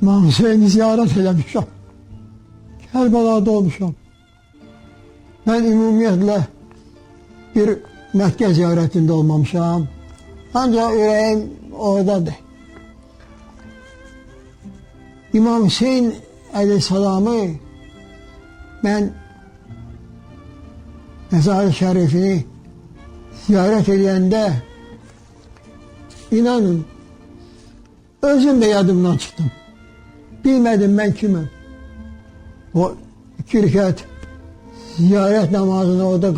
İmam Hüseyin'i ziyaret eləmişəm. Kərbalada olmuşam. Ben ümumiyyətlə bir Məkkə ziyarətində olmamışam. Ancaq ürəyim oradadır. İmam Hüseyin Aleyhisselam'ı ben Mezar-ı Şerifini ziyaret edəndə inanın özüm de yadımdan çıktım. Bilmedim ben kimim. O 2 rekat ziyaret namazını orada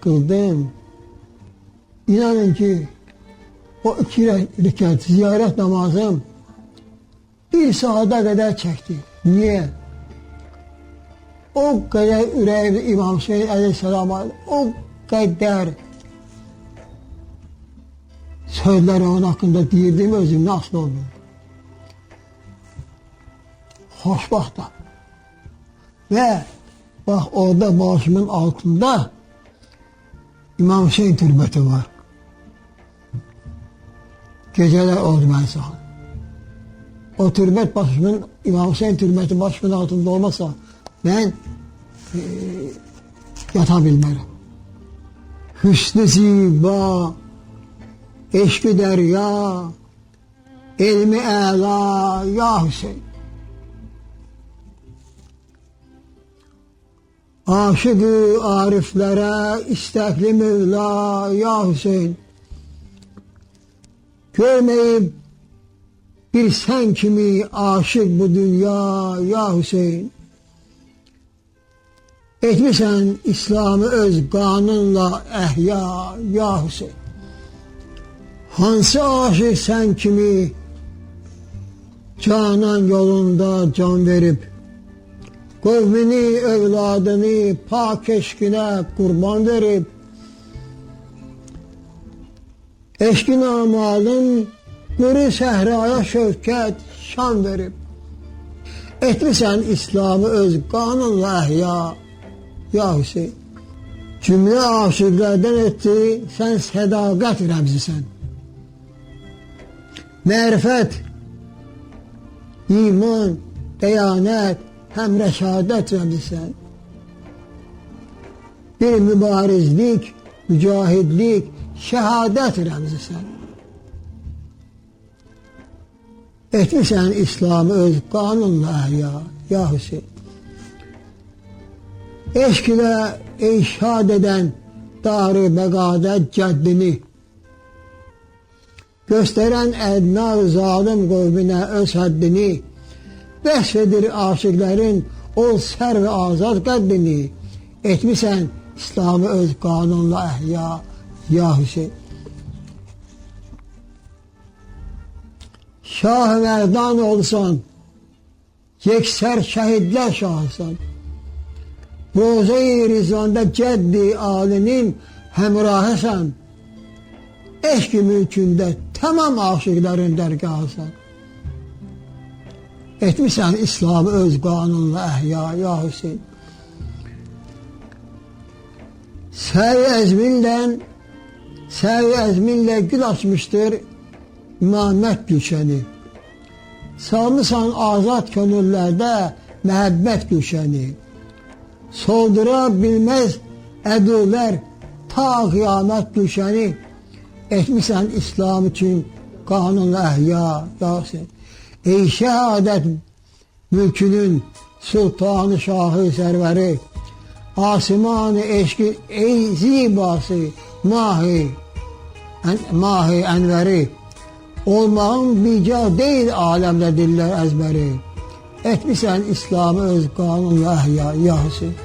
kıldım. İnanın ki o 2 rekat ziyaret namazım 1 saate kadar çekti. Niye? O kadar ürəyimdə İmam Hüseyin Aleyhisselam'a o kadar sözleri onun hakkında deyirdim, özüm nasıl oldu? Xoşbaxtım. Ve bak orada başımın altında İmam Hüseyin türbeti var. Geceler oldu ben sana. O türbet başımın, İmam Hüseyin türbeti başımın altında olmasa ben yatabilmem. Hüsnü ziba, eşk-i derya, ilmi âlâ ya Hüseyin. Aşık-ı ariflere istekli Mevla ya Hüseyin. Görmeyip bir sen kimi aşık bu dünya ya Hüseyin. Etmişsen İslam'ı öz kanunla ehya ya Hüseyin. Hansı aşık sen kimi canan yolunda can verip kavmini, evladını pak eşkine kurban verip eşkin amalın nuri sehraya şevket şan verip etmişsen İslam'ı öz kanunla ehya ya Hüseyin. Cümle aşıklardan etti sen sadakat remzisen. Mərifət, iman, deyanet, hem reşadet rəmzisən. Bir mübarizlik, mücahidlik, şehadet rəmzisən. Etmişsən İslam'ı öz kanunla ya Hüseyin. Eşk ile eşhad eden dar-ı begadet ceddini gösteren edna zalim kavmine öz haddini behşedir aşıkların ol ser ve azad kaddini etmişsen İslam'ı öz kanunla ehya ya Hüseyin. Şah-ı Merdan olsan yekser şehitler şahısan Roze-i Rizvan'da ceddi alinin hemrahısan eşk-i mülkünde tamam aşıkların dergahısan. Etmişsen İslam'ı öz kanunla ehya ya Hüseyin. Sev-i ezminle gül açmıştır imamet gülşeni. Salmışsan azat gönüllerde mehabbet gülşeni. Soldurabilmez eduler ta kıyamet gülşeni. Etmişsen İslam için kanunla ehya ya Hüseyin. Ey şehadet mülkünün sultanı şahı serveri, asimanı eşki ey zibası mahi enveri, olmağın bica değil alemde diller ezberi. Etmişsen İslam'ı öz kanunla ehya ya Hüseyin.